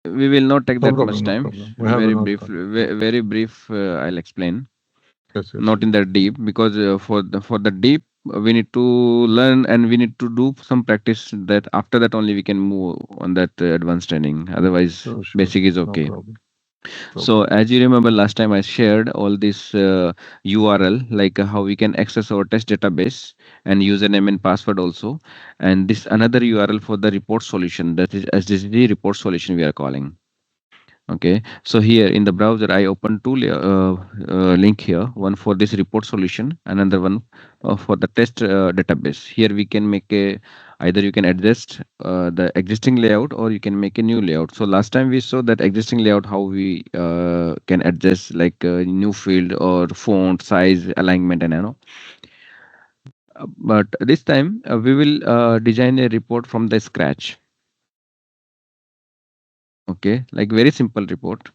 We will not take No that much problem, no time. problem. We have enough time. Very brief. I'll explain. Yes, yes, Not yes. in that deep, because for the deep, we need to learn and we need to do some practice. That after that only we can move on that advanced training. Otherwise, Sure, sure, basic sure. is No okay. problem. So Problem. as you remember, last time I shared all this URL, like how we can access our test database and username and password also, and this another URL for the report solution, that is SDGS report solution we are calling. Okay, so here in the browser, I open two link here, one for this report solution, another one for the test database. Here we can make a, either you can adjust the existing layout or you can make a new layout. So last time we saw that existing layout, how we can adjust like new field or font size, alignment, and but this time we will design a report from the scratch. Okay, like very simple report.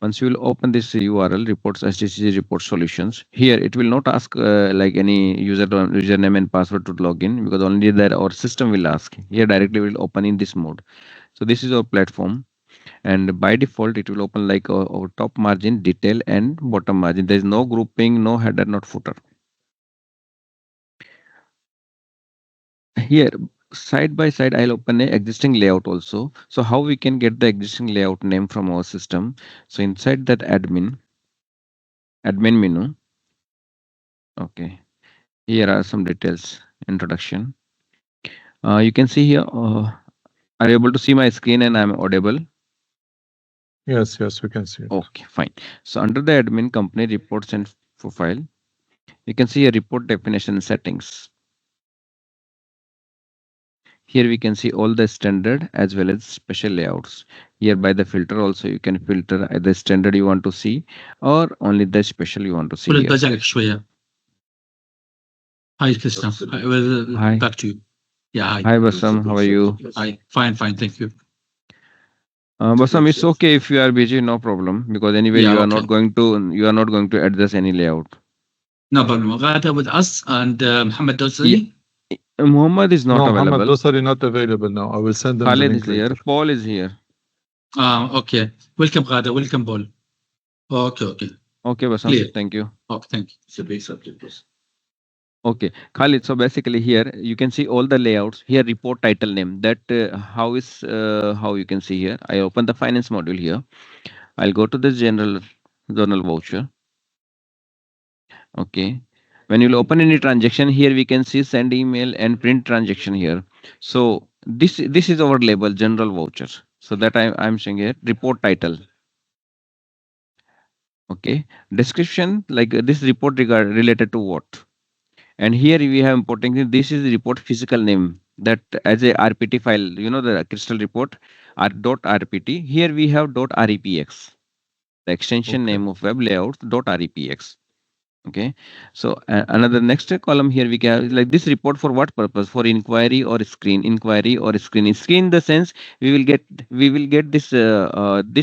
Once you will open this URL, reports STCG report solutions, here it will not ask like any username and password to log in, because only that our system will ask. Here directly will open in this mode. So this is our platform, and by default it will open like our top margin, detail, and bottom margin. There is no grouping, no header, not footer. Here side by side I'll open a existing layout also. So how we can get the existing layout name from our system? So inside that admin menu, okay, here are some details. Introduction. You can see here. Are you able to see my screen and I'm audible? Yes, yes, we can see it. Okay, fine. So under the admin, company reports and profile, you can see a report definition settings. Here we can see all the standard as well as special layouts. Here by the filter also you can filter either standard you want to see or only the special you want to see قول here. بجاك شوية. Hi, Krishna. I will Hi. back to you. Yeah, hi. Hi Basam, how are you? Hi. Fine, thank you. Basam, it's okay if you are busy, no problem. Because anyway Yeah, you are okay. not going to adjust any layout. No problem. Ghada with us and Mohammed Yeah, Dosari. Muhammad is not No, Muhammad available. Dosari not available now. I will send them the Khalid is link here. later. Paul is here. Okay. Welcome, Ghada. Welcome, Paul. Okay. Okay, Basam. Clear. Thank you. Okay, thank you. It's a big subject. Okay, Khalid. So basically, here you can see all the layouts. Here, report title name. That how you can see here. I open the finance module here. I'll go to the general journal voucher. Okay. When you'll open any transaction here, we can see send email and print transaction here. So this is our label general voucher. So that I'm saying here report title. Okay. Description like this report related to what? And here we have importing this is the report physical name that as a RPT file, the crystal report .rpt. Here we have .repx, the extension Okay. name of web layouts .repx. Okay, so another next column here we can like this report for what purpose? For inquiry or screen, inquiry or screen. Screen in the sense we will get this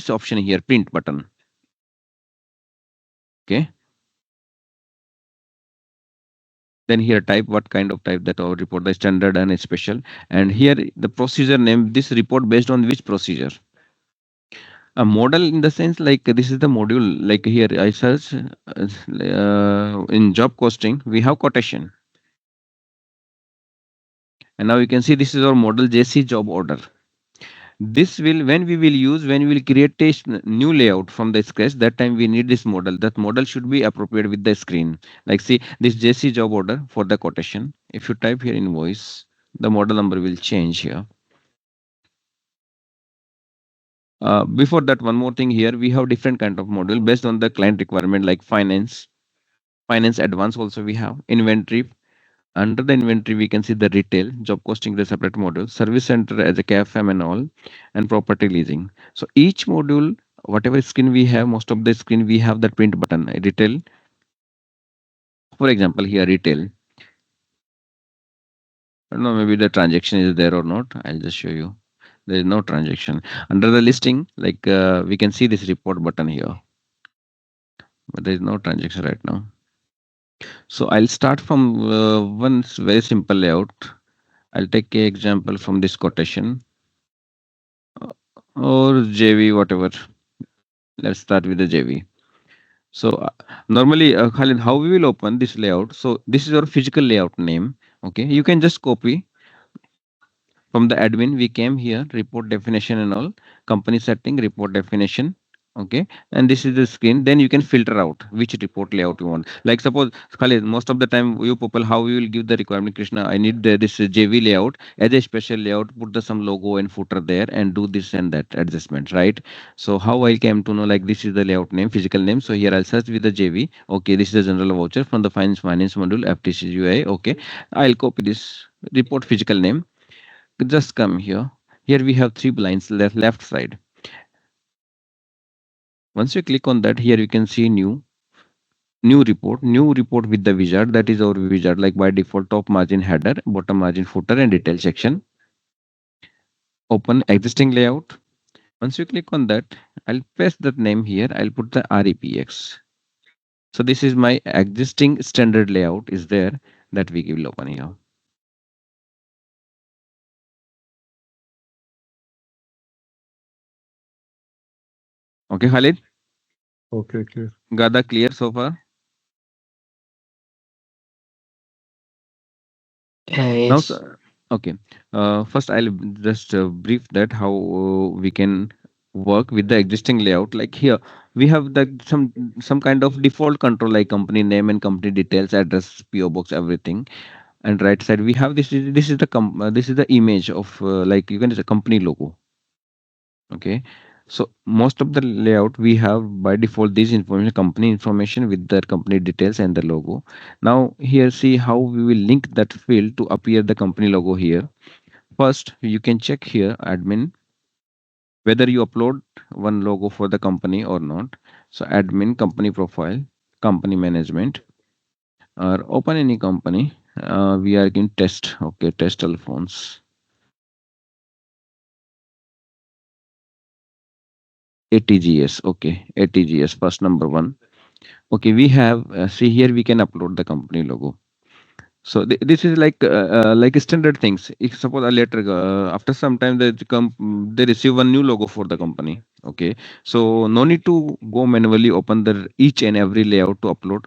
option here, print button. Okay, then here type what kind of type that our report, the standard and special, and here the procedure name, this report based on which procedure. A model in the sense like this is the module, like here I search in job costing we have quotation, and now you can see this is our model JC job order. This will when we will create a new layout from the scratch, that time we need this model. That model should be appropriate with the screen. Like see this JC job order for the quotation. If you type here invoice, the model number will change here. Before that, one more thing here, we have different kind of module based on the client requirement, like finance advance also we have inventory. Under the inventory, we can see the retail, job costing, the separate module, service center as a CAFM and all, and property leasing. So each module, whatever screen we have, most of the screen we have that print button. Retail, for example, here retail. I don't know, maybe the transaction is there or not. I'll just show you. There is no transaction. Under the listing, like we can see this report button here, but there is no transaction right now. So I'll start from one very simple layout. I'll take an example from this quotation. or JV, whatever. Let's start with the JV. So normally, Khalid, how we will open this layout? So this is our physical layout name. Okay, you can just copy from the admin. We came here, report definition and all, company setting, report definition. Okay, and this is the screen. Then you can filter out which report layout you want. Like suppose, Khalid, most of the time you people, how we will give the requirement, Krishna, I need this JV layout as a special layout, put the some logo and footer there and do this and that adjustment, right? So how I came to know like this is the layout name, physical name. So here I'll search with the JV. Okay, this is the general voucher from the finance module, FTC UI. Okay, I'll copy this report physical name. Just come here. Here we have three blinds left side. Once you click on that, here you can see new report with the wizard. That is our wizard, like by default, top margin header, bottom margin footer, and detail section. Open existing layout. Once you click on that, I'll paste that name here. I'll put the REPX. So this is my existing standard layout is there that we will open here. Okay, Khalid? Okay, clear. Got that clear so far? Now, Yes. sir, okay. First, I'll just brief that how we can work with the existing layout. Like here, we have the some kind of default control like company name and company details, address, PO box, everything. And right side, we have this is the image of like you can it's a company logo. Okay. So most of the layout we have by default this information, company information with the company details and the logo. Now here see how we will link that field to appear the company logo here. First, you can check here admin whether you upload one logo for the company or not. So admin company profile, company management, or open any company. We are in test. Okay, test telephones. ATGS. Okay, ATGS first number one. Okay, we have see here we can upload the company logo. So this is like standard things. If suppose a later after some time they receive one new logo for the company. Okay, so no need to go manually open the each and every layout to upload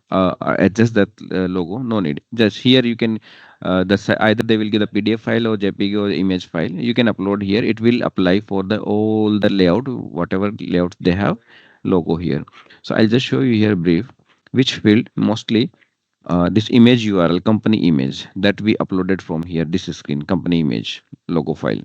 adjust that logo. No need. Just here you can either they will get a PDF file or JPG or image file. You can upload here. It will apply for the all the layout whatever layout they have logo here. So I'll just show you here brief which field mostly this image URL, company image that we uploaded from here, this screen, company image, logo file.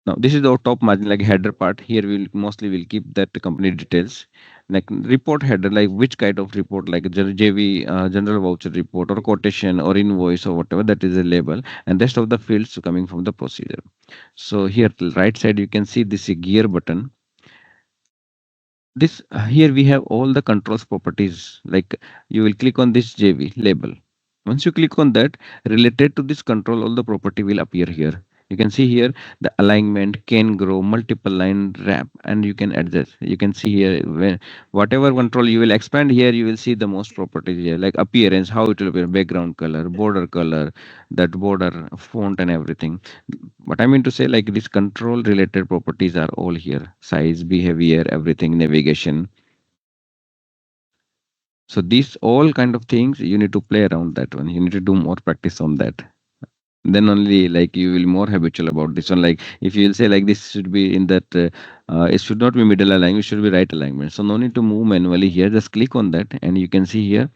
Now this is our top margin, like header part. Here we'll mostly will keep that company details, like report header, like which kind of report, like JV, general voucher report, or quotation, or invoice, or whatever. That is a label, and rest of the fields coming from the procedure. So here, right side, you can see this gear button. This here we have all the controls properties, like you will click on this JV label. Once you click on that, related to this control, all the property will appear here. You can see here the alignment can grow, multiple line wrap, and you can adjust. You can see here when whatever control you will expand here, you will see the most properties here, like appearance, how it will be, background color, that border, font, and everything. What I mean to say, like these control related properties are all here: size, behavior, everything, navigation. So these all kind of things you need to play around that one. You need to do more practice on that. Then only like you will more habitual about this one. Like if you will say like this should be in that, it should not be middle alignment, it should be right alignment. So no need to move manually here. Just click on that, and you can see here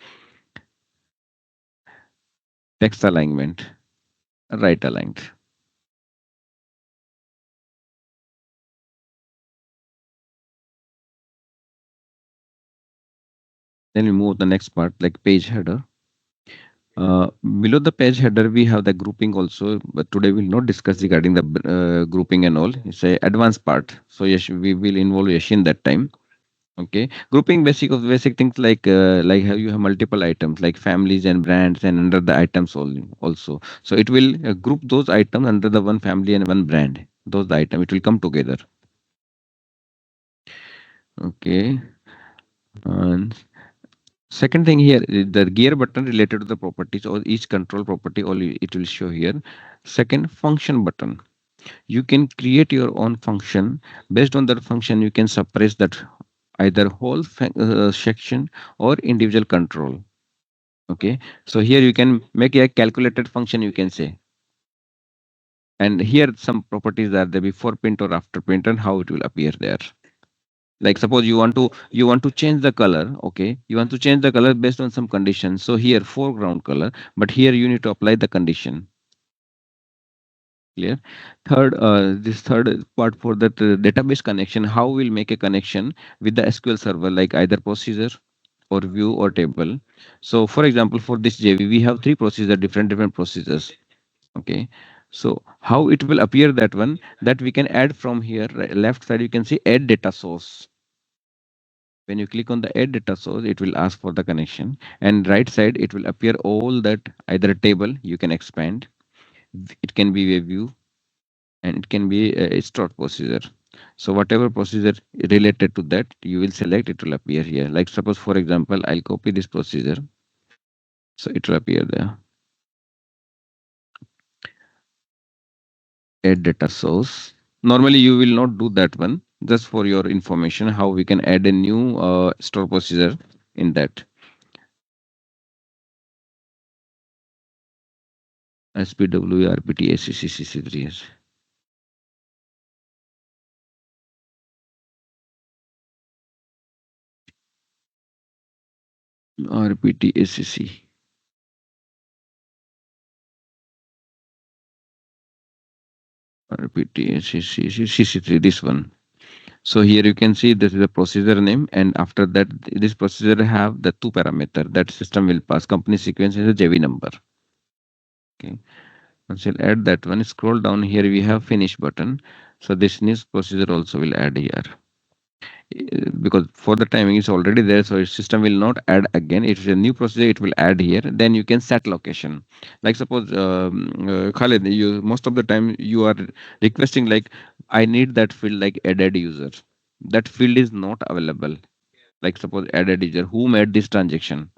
text alignment, right aligned. Then we move the next part like page header. Below the page header, we have the grouping also, but today we'll not discuss regarding the grouping and all. It's a advanced part. So yes, we will involve Yashin that time. Okay, grouping basic things like how you have multiple items like families and brands and under the items only also. So it will group those items under the one family and one brand. Those item it will come together. Okay, and Second thing here, the gear button related to the properties or each control property, only it will show here. Second, function button. You can create your own function. Based on that function, you can suppress that either whole section or individual control. Okay, so here you can make a calculated function, you can say. And here some properties are there before print or after print and how it will appear there. Like suppose you want to change the color. Okay, you want to change the color based on some conditions. So here foreground color, but here you need to apply the condition. Clear. Third, this third part for that database connection, how we'll make a connection with the SQL server, like either procedure or view or table. So for example, for this JV we have three procedures, different procedures. Okay, so how it will appear, that one that we can add from here. Left side you can see add data source. When you click on the add data source, it will ask for the connection, and right side it will appear all that, either a table you can expand, it can be a view, and it can be a stored procedure. So whatever procedure related to that you will select, it will appear here. Like suppose for example, I'll copy this procedure, so it will appear there. Add data source. Normally you will not do that one. Just for your information, how we can add a new store procedure in that. SPW RPT ACCC3S. RPT ACC. RPT ACC CC3, this one. So here you can see this is a procedure name, and after that this procedure have the two parameter that system will pass. Company sequence is a JV number. Okay. Once you add that one, scroll down here, we have finish button. So this new procedure also will add here. Because for the timing is already there, so system will not add again. It is a new procedure, it will add here. Then you can set location. Like suppose Khalid, you most of the time you are requesting like, I need that field like added user. That field is not available. Like suppose added user, who made this transaction,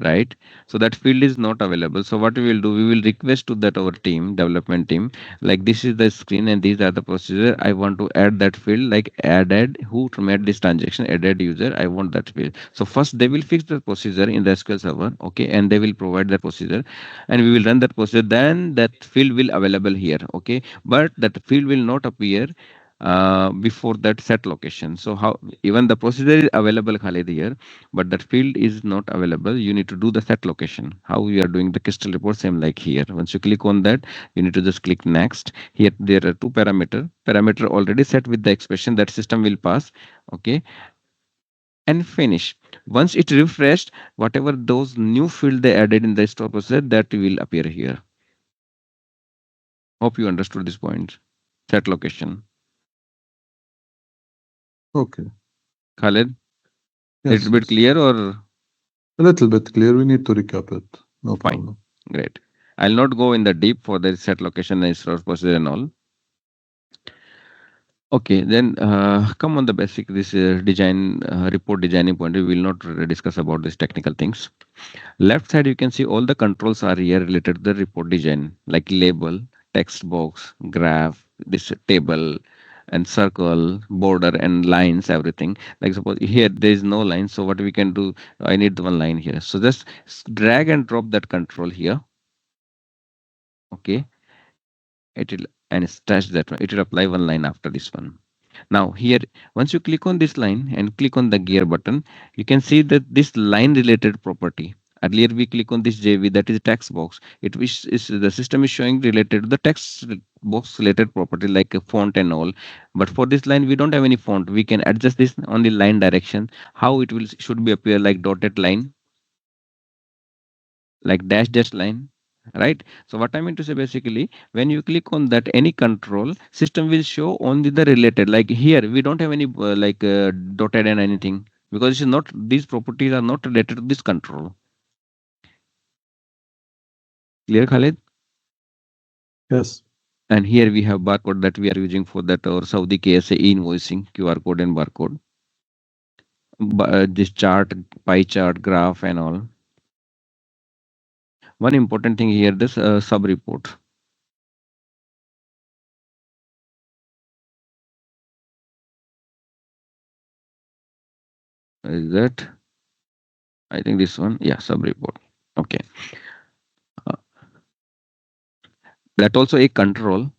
right? So that field is not available. So what we will do, we will request to that our team, development team, like this is the screen and these are the procedure, I want to add that field, like added, who made this transaction, added user, I want that field. So first they will fix the procedure in the SQL server. Okay, and they will provide the procedure, and we will run that procedure, then that field will available here. Okay, but that field will not appear before that set location. So how, even the procedure is available Khalid here, but that field is not available. You need to do the set location. How we are doing the crystal report, same like here. Once you click on that, you need to just click next. Here there are two parameter already set with the expression that system will pass. Okay, and finish. Once it refreshed, whatever those new field they added in the store procedure, that will appear here. Hope you understood this point. Set location. Okay. Khalid, little Yes, bit yes. clear or A little bit clear. We need to recap it. No fine? problem. Great. I'll not go in the deep for the set location and store procedure and all. Okay, then come on the basic this design report designing point. We will not discuss about these technical things. Left side you can see all the controls are here related to the report design, like label, text box, graph, this table, and circle, border, and lines, everything. Like suppose here there is no line, so what we can do? I need the one line here. So just drag and drop that control here. Okay, it will, and stretch that one. It will apply one line after this one. Now here, once you click on this line and click on the gear button, you can see that this line related property. Earlier we click on this JV, that is text box. It which is the system is showing related to the text box related property like a font and all. But for this line we don't have any font. We can adjust this on the line direction. How it will should be appear like dotted line, like dash line, right? So what I mean to say, basically when you click on that any control, system will show only the related. Like here we don't have any dotted and anything, because it's not, these properties are not related to this control. Clear, Khalid? Yes. And here we have barcode that we are using for that, or Saudi KSA invoicing, QR code and barcode. this chart, pie chart, graph, and all. One important thing here, this sub report. Is that? I think this one. Yeah, sub report. Okay. Uh, that also a control,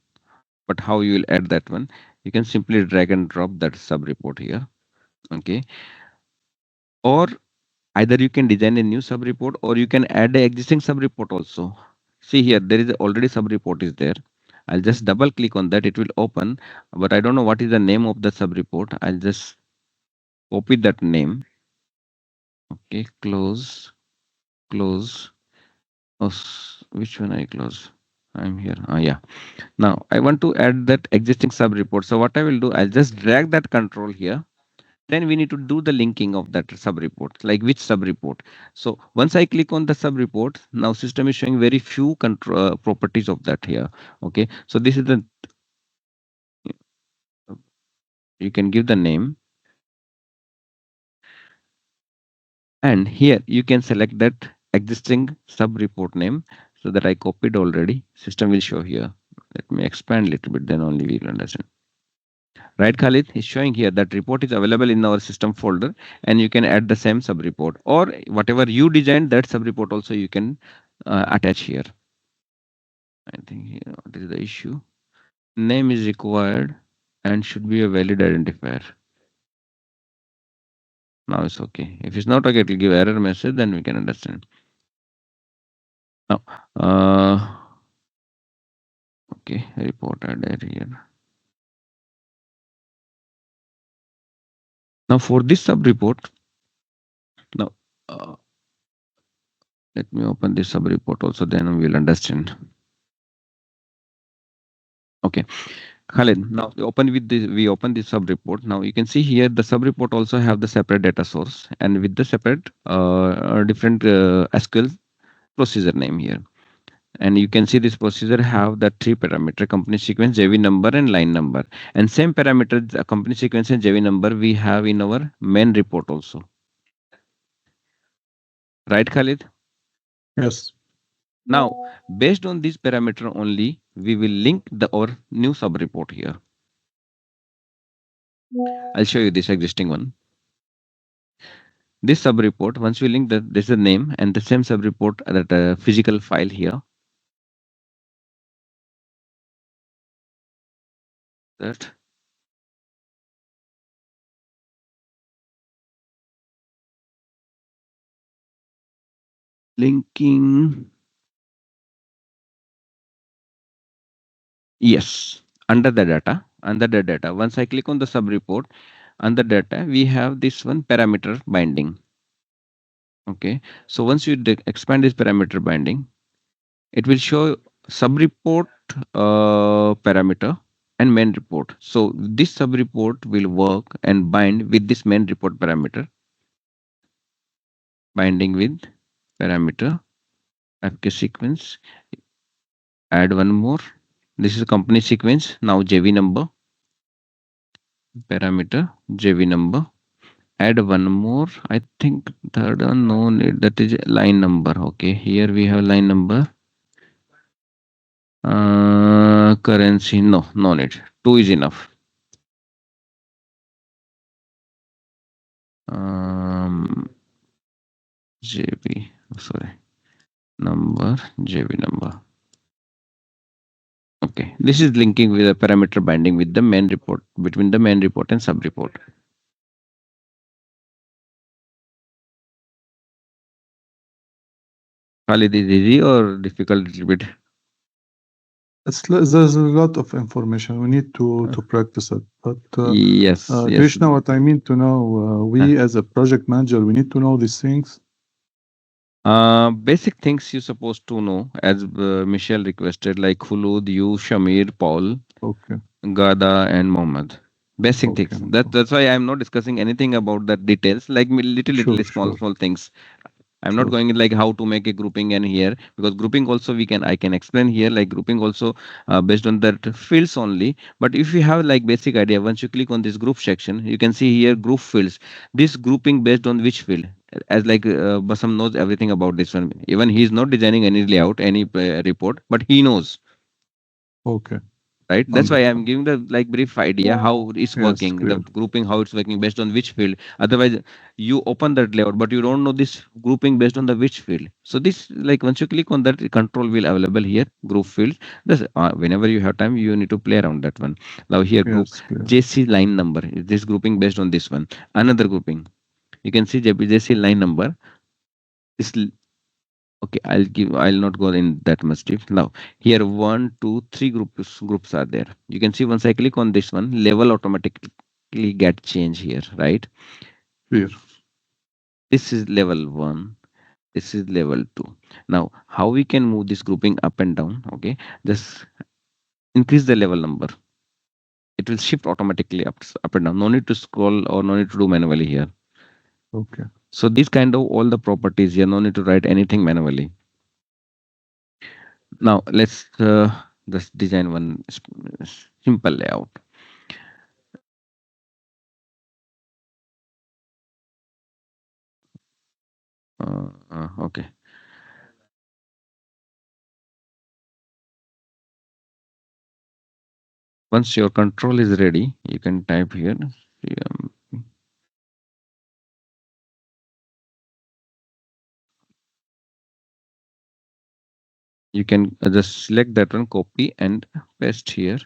but how you will add that one? You can simply drag and drop that sub report here. Okay. Or either you can design a new sub report or you can add a existing sub report also. See here, there is already sub report is there. I'll just double click on that. It will open, but I don't know what is the name of the sub report. I'll just copy that name. Okay, close, close. Oh, which one I close? I'm here. Yeah. Now I want to add that existing sub report. So what I will do, I'll just drag that control here. Then we need to do the linking of that sub report, like which sub report. So once I click on the sub report, now system is showing very few control properties of that here. Okay. So this is the, you can give the name, and here you can select that existing sub report name. So that I copied already. System will show here. Let me expand a little bit, then only we'll understand. Right, Khalid is showing here that report is available in our system folder, and you can add the same sub report or whatever you designed, that sub report also you can attach here. I think here what is the issue? Name is required and should be a valid identifier. Now it's okay. If it's not okay, it will give error message, then we can understand. Now, okay, report added here. Now for this sub report, now let me open this sub report also, then we will understand. Okay, Khalid, now we open the sub report. Now you can see here the sub report also have the separate data source and with the separate different SQL procedure name here. And you can see this procedure have the three parameter: company sequence, JV number, and line number. And same parameter, the company sequence and JV number, we have in our main report also. Right, Khalid? Yes. Now, based on this parameter only, we will link the our new sub report here. I'll show you this existing one. This sub report, once we link that, this is the name and the same sub report, that physical file here. That linking. Yes, under the data. Once I click on the sub report, under data, we have this one parameter binding. Okay, so once you expand this parameter binding, it will show sub report parameter and main report. So this sub report will work and bind with this main report parameter, binding with parameter FK sequence. Add one more. This is company sequence. Now JV number, parameter JV number. Add one more. I think third one no need. That is line number. Okay, here we have line number. Currency no need. Two is enough. JB. Sorry. Number JB number. Okay, this is linking with a parameter binding with the main report, between the main report and sub report. Khalid, is easy or difficult a little bit? There's a lot of information. We need to practice it. But Yes, yes. Krishna, what I mean to know, we as a project manager, we need to know these things. Basic things you're supposed to know, as Michelle requested, like Khulud, you, Shamir, Paul, Okay. Gada, and Mohammed. Basic Okay, things. no That's why I'm not discussing anything about the details, like little Sure, small sure. small things. I'm not Sure. going in like how to make a grouping and here, because grouping also we can, I can explain here like grouping also based on that fields only. But if you have like basic idea, once you click on this group section, you can see here group fields. This grouping based on which field, as like Basam knows everything about this one. Even he is not designing any layout, any report, but he knows, Okay. right? That's why I'm Understood. giving the like brief idea how it's Yes, working, the clear. grouping, how it's working based on which field. Otherwise you open that layout but you don't know this grouping based on the which field. So this, like once you click on that, control will available here, group field. This whenever you have time you need to play around that one. Now here group Yes, clear. JC line number, is this grouping based on this one. Another grouping, you can see JC line number. This Okay, I'll not go in that much deep. Now, here one, two, three groups are there. You can see once I click on this one, level automatically get change here, right? Clear. This is level one, this is level two. Now, how we can move this grouping up and down? Okay, just increase the level number. It will shift automatically up and down. No need to scroll or no need to do manually here. Okay. So these kind of all the properties here, no need to write anything manually. Now let's just design one simple layout. Okay. Once your control is ready, you can type here. You can just select that one, copy and paste here.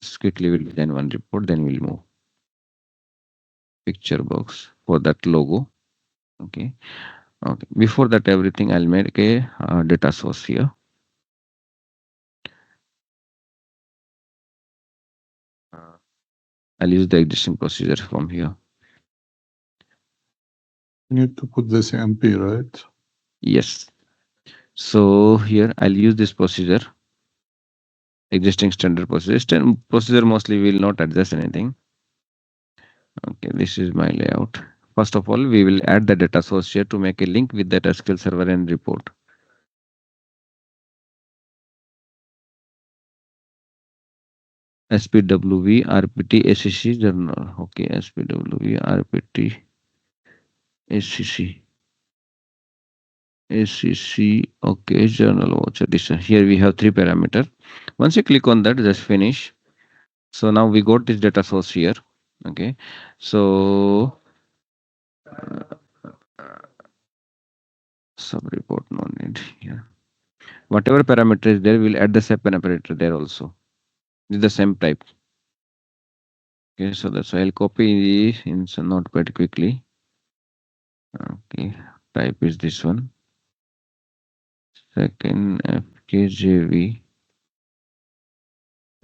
Just quickly we'll design one report, then we'll move picture box for that logo. Okay. Okay. Before that, everything I'll make a data source here. Uh, I'll use the existing procedure from here. You need to put this MP, right? Yes. So here I'll use this procedure, existing standard procedure. Procedure mostly will not adjust anything. Okay, this is my layout. First of all, we will add the data source here to make a link with that SQL server and report. SPWV RPT ACC journal. Okay, SPWV RPT ACC ACC. Okay, journal voucher. This one. Here we have three parameter. Once you click on that, just finish. So now we got this data source here. Okay, so sub report no need here. Whatever parameter is there, we'll add the sub parameter there also with the same type. Okay, so that's why I'll copy this in some notepad quickly. Okay, type is this one. Second FKJV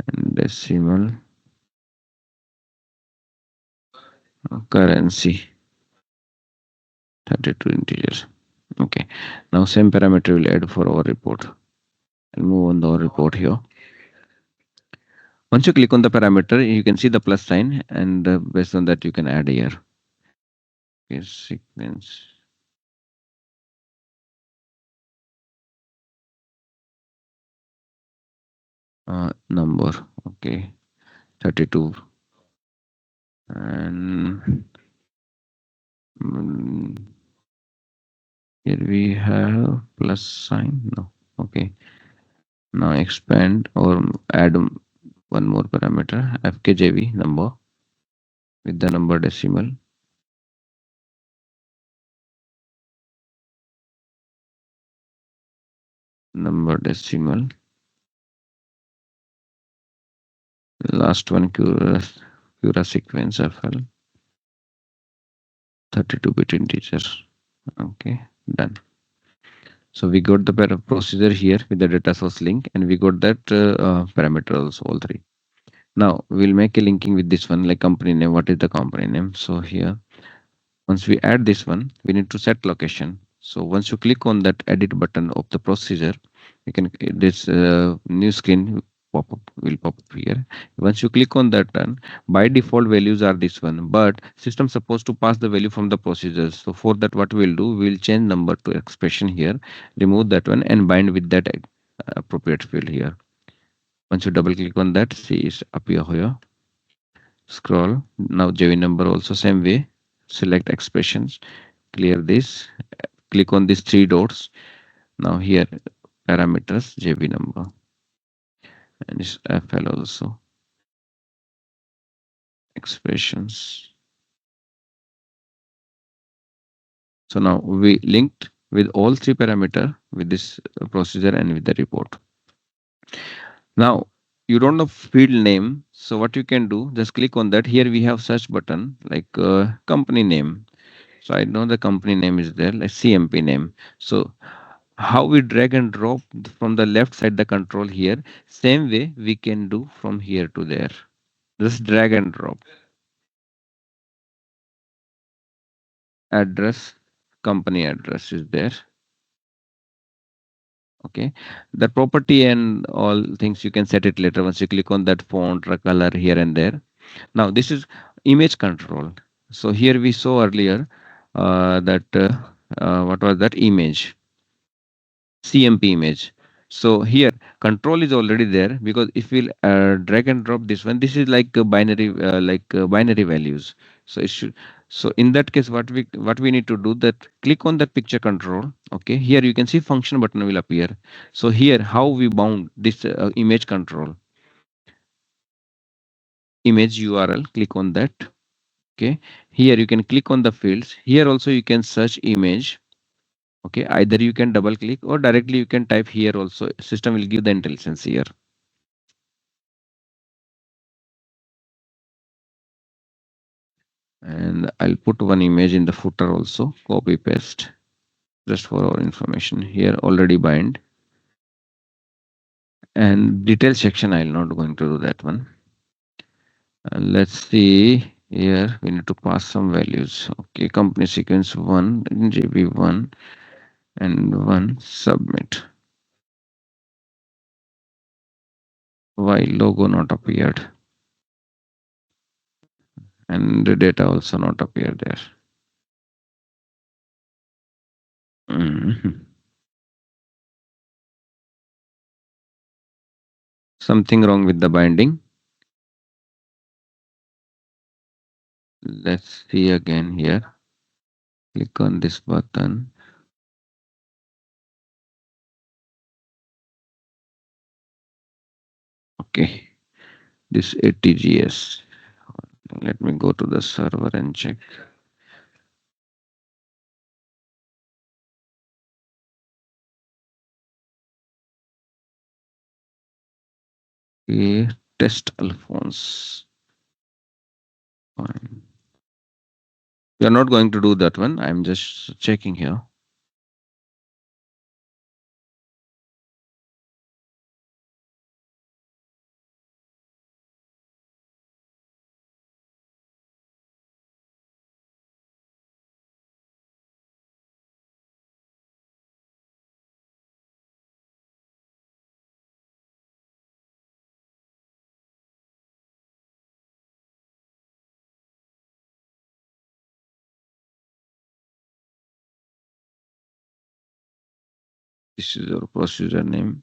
and decimal currency 32 integers. Okay, now same parameter will add for our report. I'll move on the report here. Once you click on the parameter, you can see the plus sign, and based on that, you can add here. Okay, sequence. Number. Okay, 32. And here we have plus sign. No. Okay. Now expand or add one more parameter, FKJV number with the number decimal. Number decimal. Last one, Cura sequence FL. 32-bit integer. Okay, done. So we got the procedure here with the data source link, and we got that parameter also, all three. Now we'll make a linking with this one, like company name. What is the company name? So here, once we add this one, we need to set location. So once you click on that edit button of the procedure, you can this new screen pop up will pop up here. Once you click on that one, by default values are this one, but system supposed to pass the value from the procedures. So for that, what we'll do, we'll change number to expression here, remove that one, and bind with that appropriate field here. Once you double click on that, see it's appear here. Scroll. Now JV number also same way. Select expressions. Clear this. Click on these three dots. Now here parameters JV number and it's FL also expressions. So now we linked with all three parameter with this procedure and with the report. Now you don't know field name. So what you can do, just click on that. Here we have search button like company name. So I know the company name is there, like CMP name. So how we drag and drop from the left side the control here, same way we can do from here to there. Just drag and drop. Address, company address is there. Okay, the property and all things you can set it later once you click on that font or color here and there. Now this is image control. So here we saw earlier that what was that image, CMP image. So here control is already there because if we'll drag and drop this one, this is like a binary values. So it should. So in that case, what we need to do that click on that picture control. Okay, here you can see function button will appear. So here how we bound this image control, image URL. Click on that. Okay, here you can click on the fields. Here also you can search image. Okay, either you can double click or directly you can type here also. System will give the intelligence here. And I'll put one image in the footer also, copy paste just for our information here already bind. And detail section I'll not going to do that one. And let's see here we need to pass some values. Okay, company sequence 1 JB1 and 1 submit. Why logo not appeared and the data also not appear there. Mhm. Something wrong with the binding. Let's see again here. Click on this button. Okay, this ATGS. Let me go to the server and check. Okay, test Alphonse. Fine. We are not going to do that one. I'm just checking here. This is your procedure name.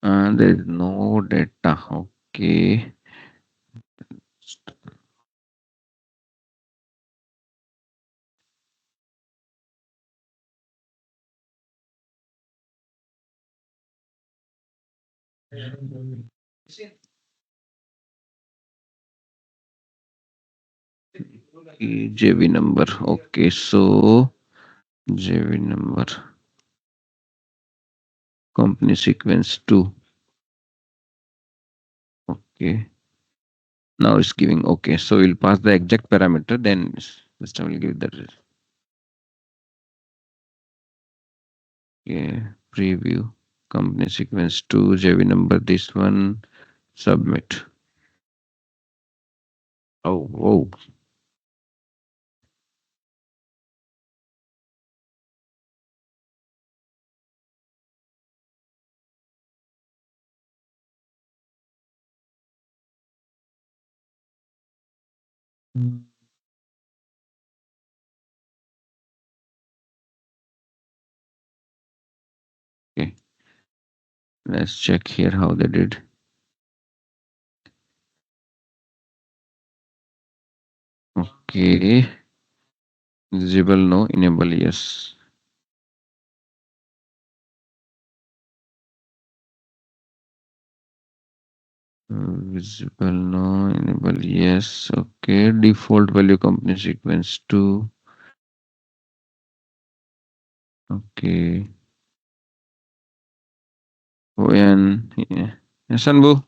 There is no data. Okay. JV number. Okay, so JV number. Company sequence 2. Okay. Now it's giving okay. So we'll pass the exact parameter, then system will give the okay, preview. Company sequence 2, JV number, this one, submit. Oh, whoa. Mm. Okay, let's check here how they did. Okay, visible no, enable yes. Visible no, enable yes. Okay, default value company sequence 2. Okay, when yeah. Yes, Anbu.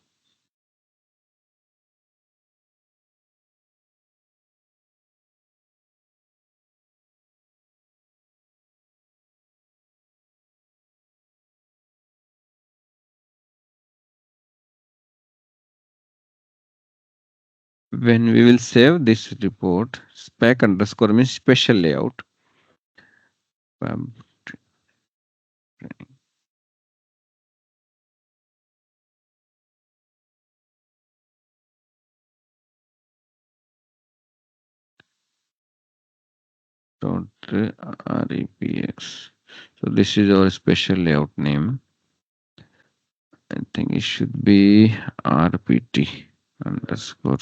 When we will save this report, spec underscore means special layout. Um, dot reps. So this is our special layout name. I think it should be rpt underscore.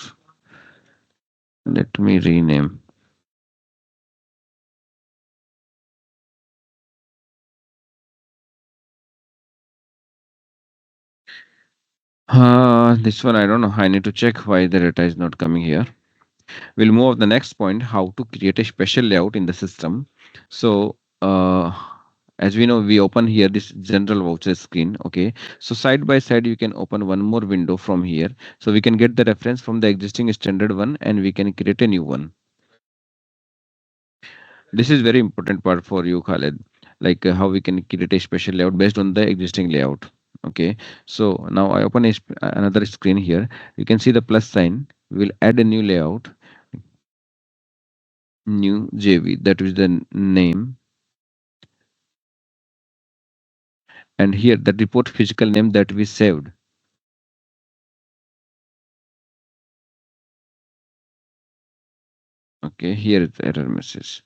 Let me rename. This one I don't know. I need to check why the data is not coming here. We'll move on the next point, how to create a special layout in the system. So as we know, we open here this general voucher screen. Okay, so side by side you can open one more window from here, so we can get the reference from the existing standard one and we can create a new one. This is very important part for you, Khaled, like how we can create a special layout based on the existing layout. Okay, so now I open another screen here. You can see the plus sign. We will add a new layout, new JV, that is the name, and here the report physical name that we saved. Okay, here is the error message.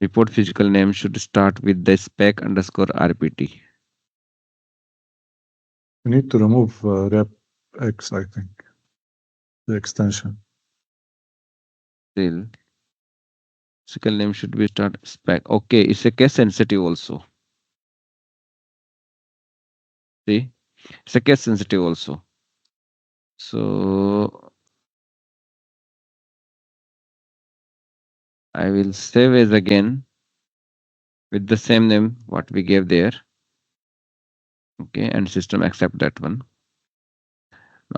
Report physical name should start with the spec underscore rpt. We need to remove rep X, I think, the extension. Still, physical name should be start spec. Okay, it's a case sensitive also. See, it's a case sensitive also. So I will save as again with the same name what we gave there. Okay, and system accept that one.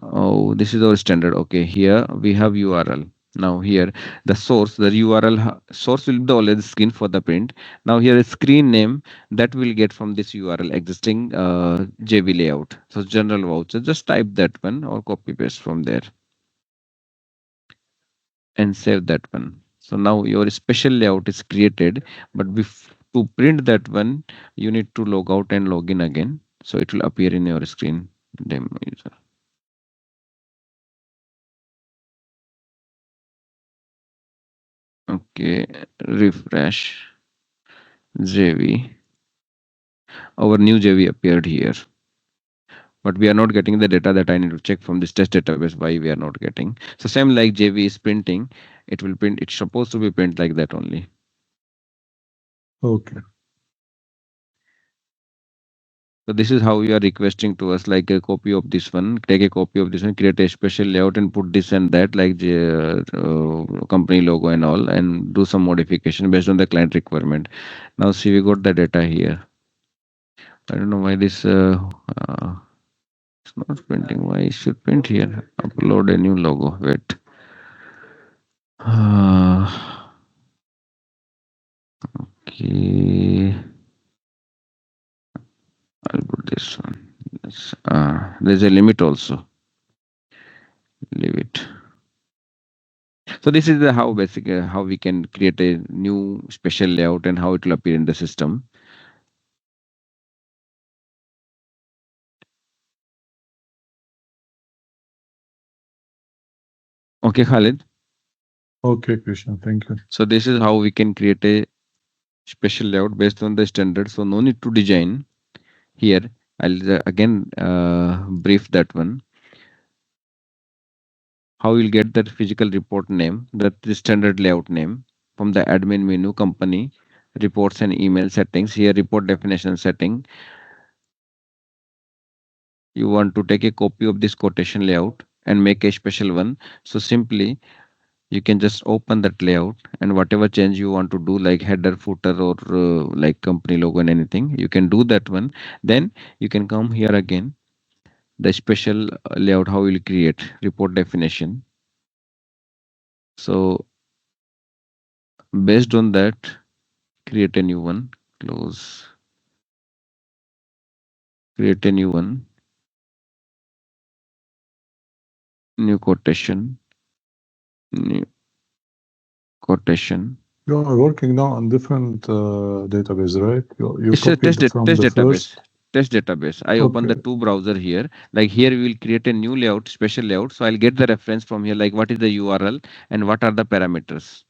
Oh, this is our standard. Okay, here we have URL. Now here the source, the URL source will be the always screen for the print. Now here is screen name that will get from this URL existing JV layout. So general voucher, just type that one or copy paste from there and save that one. So now your special layout is created, but to print that one, you need to log out and log in again. So it will appear in your screen demo user. Okay, refresh JV. Our new JV appeared here, but we are not getting the data that I need to check from this test database why we are not getting. So same like JV is printing, it will print, it's supposed to be print like that only. Okay. So this is how you are requesting to us, like a copy of this one, take a copy of this one, create a special layout and put this and that, like the company logo and all, and do some modification based on the client requirement. Now see, we got the data here. I don't know why this it's not printing. Why it should print here? Upload a new logo. Wait. Okay. I'll put this one. There's a limit also. Leave it. So this is the how basic how we can create a new special layout and how it will appear in the system. Okay, Khalid. Okay, Krishna, thank you. So this is how we can create a special layout based on the standard. So no need to design here. I'll again brief that one. How you'll get that physical report name, that the standard layout name from the admin menu, company, reports and email settings. Here report definition setting. You want to take a copy of this quotation layout and make a special one. So simply you can just open that layout and whatever change you want to do like header, footer or like company logo and anything, you can do that one. Then you can come here again, the special layout how you'll create report definition. So based on that, create a new one, close, create a new one, new quotation, new quotation. You are working now on different database, right? You It's a copied from test the database. first. Test database. I open the Okay. two browser here. Like here we will create a new layout, special layout. So I'll get the reference from here, like what is the URL and what are the parameters.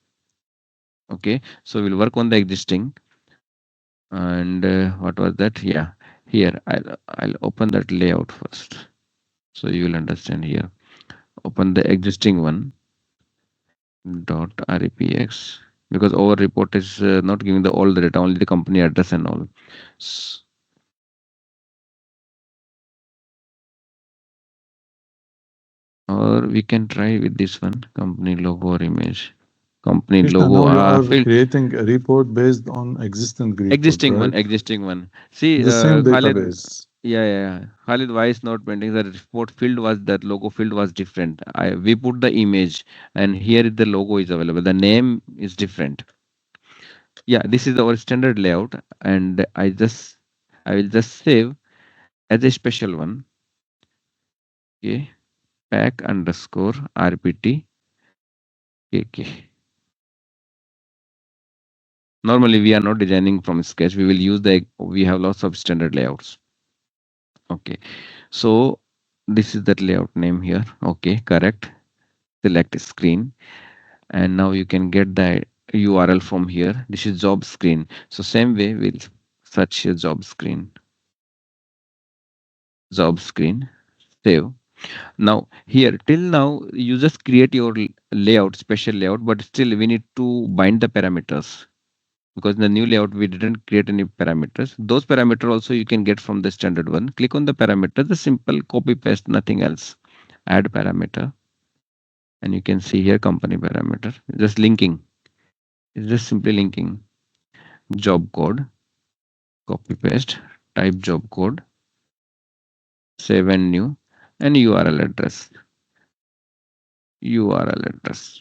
Okay. So we'll work on the existing. And what was that? Yeah. Here I'll open that layout first. So you will understand here. Open the existing one dot repx because our report is not giving the all the data, only the company address and all. S- Or we can try with this one, company logo or image. Company Krishna, logo, now you are field, creating a report based on existing report, existing one, right? existing one. See, The same Khalid, database. yeah. Khalid, why is not pending? The report field was that logo field was different. We put the image, and here the logo is available. The name is different. Yeah, this is our standard layout, and I will just save as a special one. Okay, pack underscore rpt kk. Normally, we are not designing from sketch. We will use we have lots of standard layouts. Okay. So this is that layout name here. Okay, correct. Select screen. And now you can get the URL from here. This is job screen. So same way we'll search a job screen, save. Now here till now you just create your layout, special layout, but still we need to bind the parameters because in the new layout we didn't create any parameters. Those parameters also you can get from the standard one. Click on the parameter, the simple copy paste, nothing else. Add parameter, and you can see here company parameter. Just linking. It's just simply linking. Job code, copy paste, type job code, save and new, and URL address. URL address.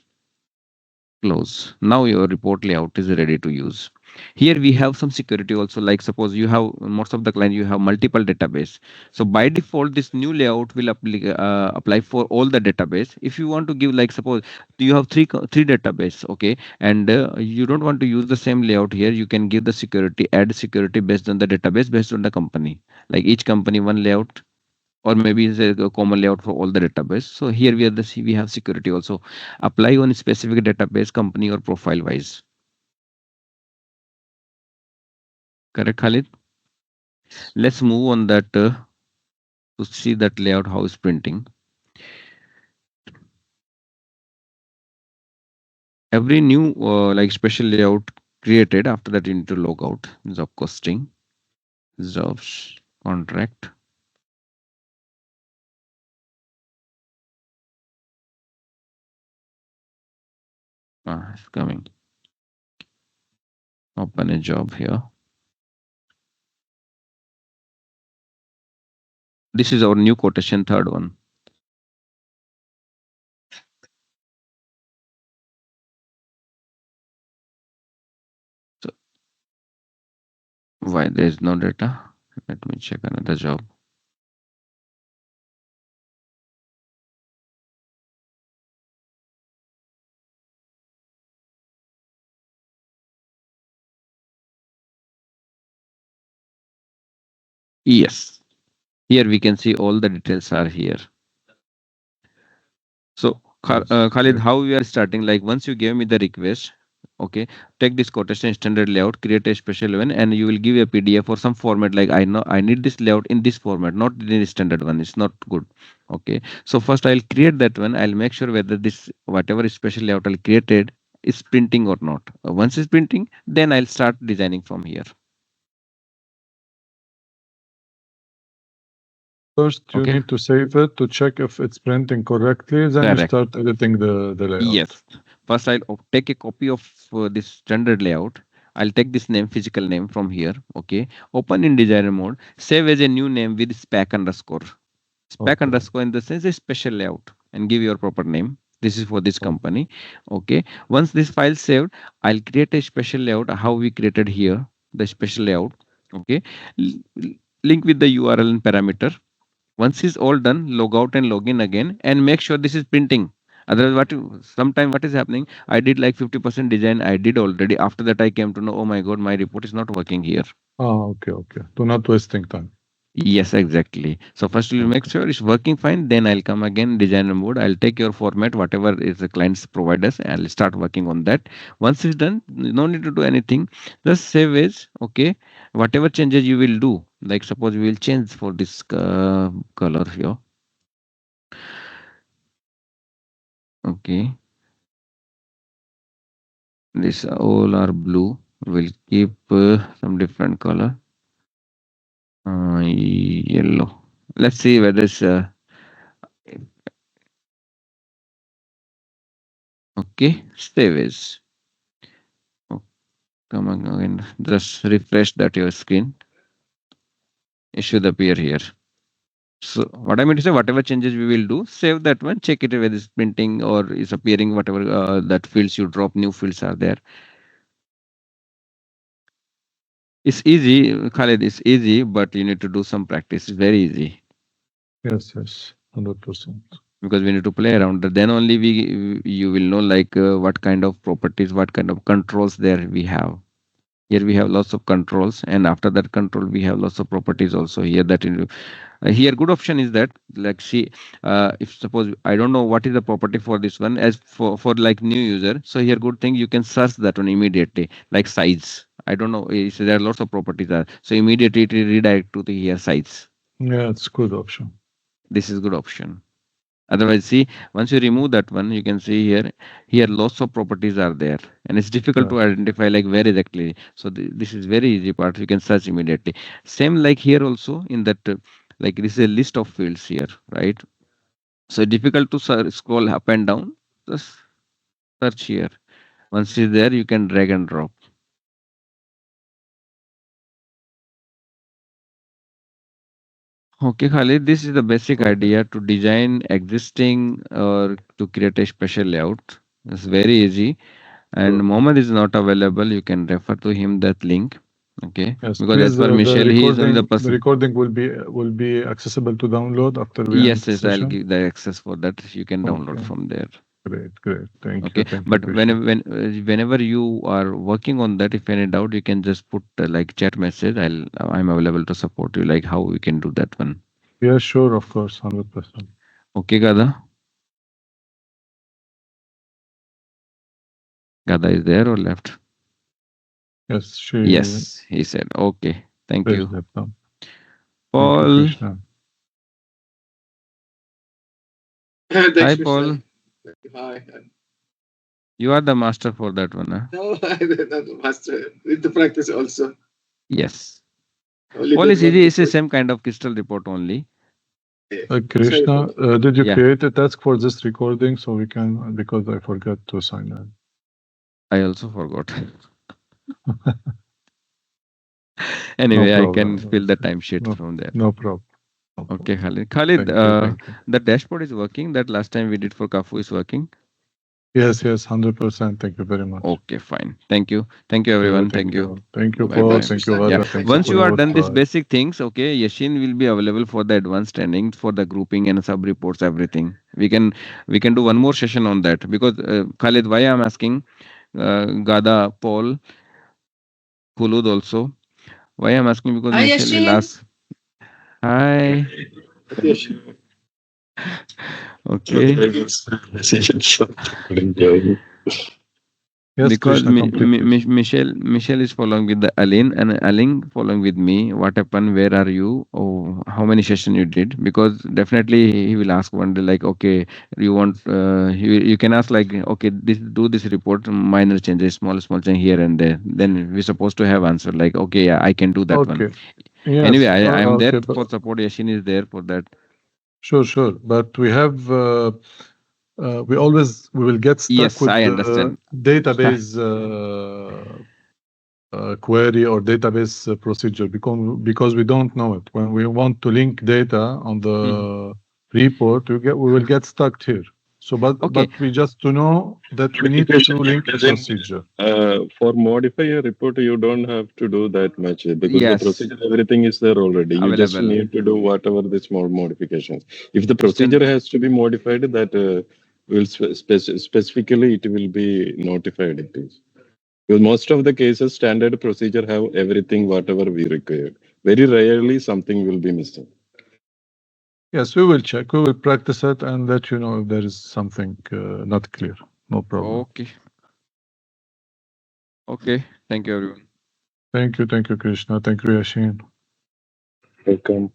Close. Now your report layout is ready to use. Here we have some security also, like suppose you have most of the client you have multiple database. So by default this new layout will apply for all the database. If you want to give, like suppose you have three database, okay, and you don't want to use the same layout here, you can give the security, add security based on the database, based on the company, like each company one layout, or maybe it's a common layout for all the database. So here we have security also. Apply on specific database, company or profile wise. Correct, Khalid? Let's move on that to see that layout how is printing. Every new like special layout created, after that you need to log out. Job costing, jobs, contract. It's coming. Open a job here. This is our new quotation, third one. So why there is no data? Let me check another job. Yes. Here we can see all the details are here. So, Yes. Khalid, Great. how we are starting? Like once you gave me the request, okay, take this quotation standard layout, create a special one, and you will give a PDF or some format. Like I know I need this layout in this format, not in the standard one. It's not good. Okay. So first I'll create that one. I'll make sure whether this whatever special layout I'll created is printing or not. Once it's printing, then I'll start designing from here. First, you Okay. need to save it to check if it's printing correctly. Then you Correct. start editing the layout. Yes. First, I'll take a copy of this standard layout. I'll take this name, physical name from here. Okay. Open in designer mode. Save as a new name with spec underscore. Spec Okay. underscore in the sense a special layout and give your proper name. This is for this Oh, company. Okay. Once this file saved, I'll create a special layout. How we created here the special layout. Okay. L- Link with the URL and parameter. Once is all done, log out and log in again and make sure this is printing. Otherwise, sometime what is happening? I did like 50% design. I did already. After that, I came to know, oh my god, my report is not working here. okay, okay. To not wasting time. Yes, exactly. So first we'll make Okay. sure it's working fine. Then I'll come again designer mode. I'll take your format, whatever is the clients provide us, and I'll start working on that. Once it's done, no need to do anything. Just save as okay. Whatever changes you will do, like suppose we will change for this color here. Okay. This all are blue. We'll keep some different color. Yellow. Let's see whether it's okay. Save as. Oh, come on again. Just refresh that your screen. It should appear here. So what I mean to say, whatever changes we will do, save that one. Check it whether it's printing or is appearing. Whatever that fields you drop, new fields are there. It's easy, Khalid. It's easy, but you need to do some practice. It's very easy. Yes, yes. 100%. Because we need to play around then only we you will know like what kind of properties, what kind of controls there we have. Here we have lots of controls, and after that control we have lots of properties also here that here good option is that like see if suppose I don't know what is the property for this one as for like new user. So here good thing you can search that one immediately, like size. I don't know, there are lots of properties are, so immediately it will redirect to the here size. Yeah, it's good option. This is good option. Otherwise, see, once you remove that one, you can see here lots of properties are there, and it's difficult Yeah. to identify like where exactly. So this is very easy part. You can search immediately. Same like here also in that, like this is a list of fields here, right? So difficult to scroll up and down. Just search here. Once it's there, you can drag and drop. Okay, Khalid, this is the basic Okay. idea to design existing or to create a special layout. It's very easy. And Sure. Mohammed is not available. You can refer to him that link. Okay, Yes, because as please. per The Michelle, he is only the recording, the person. recording will be accessible to download after we end Yes, the yes, I'll session. give the access for that. You can download Okay. from there. Great, great. Okay, Thank you, but Krishna. whenever you are working on that, if any doubt, you can just put like chat message. I'm available to support you. Like how we can do that one. Yeah, sure, of course, 100%. Okay, Gada. Gada is there or left? Yes, she Yes, he said. Okay, thank raised you, her thumb. Thank you, Paul. Krishna. Thanks, Hi, Krishna. Paul. Hi. You are the master for that one, huh? No, I did not master. Need to practice also. Yes. Only All did is one easy. It's the report. same kind of crystal report only. Yeah. Sorry Krishna, about that. did you Yeah, create a task for this recording so we can, because I forgot to sign in. I also forgot. No Anyway, I can problem. fill the timesheet No, from there. no problem. No Okay, problem. Khalid. Khalid, Thank you. Thank you. the dashboard is working. That last time we did for Kafu is working. Yes, yes, 100%. Thank you very much. Okay, fine. Thank you. Thank you, Thank you. everyone. Thank Thank you. you. Thank you, Bye Paul. bye. Thanks, Thank you, Krishna. Yeah. Ghada. Thank you Once for you your are work. done this Bye. basic things, okay, Yashin will be available for the advanced training for the grouping and sub reports, everything. We can do one more session on that because Khalid, why I'm asking Gada, Paul, Khulud also. Why I'm asking because Hi, Michelle will Yashin. ask. Hi. Yes. Okay. Yes, Because Krishna, completely. Michelle is following with the Aline and Aline following with me. What happened? Where are you? Oh, how many session you did? Because definitely he will ask one day like, okay, you want you can ask like, okay, this report, minor changes, small change here and there. Then we're supposed to have answer like, okay, yeah, I can do that one. Okay. Anyway, Yes. I am there Okay. But for support. Yashin is there for that. sure. But we have we will get stuck Yes, with I the understand. database query or database procedure because we don't know it. When we want to link data on Mhm. the report, we will get stuck here. So, Okay. but we just to know that we need to Modification link the doesn't. procedure. For modify a report, you don't have to do that much because the Yes, procedure, everything is there already. You just available. need to do whatever the small modifications. If the Still. procedure has to be modified, that will specifically it will be notified. It is. Because most of the cases, standard procedure have everything whatever we require. Very rarely something will be missing. Yes, we will check. We will practice it and let you know if there is something not clear. No problem. Okay. Okay. Thank you, everyone. Thank you, Krishna. Thank you, Yashin. Welcome.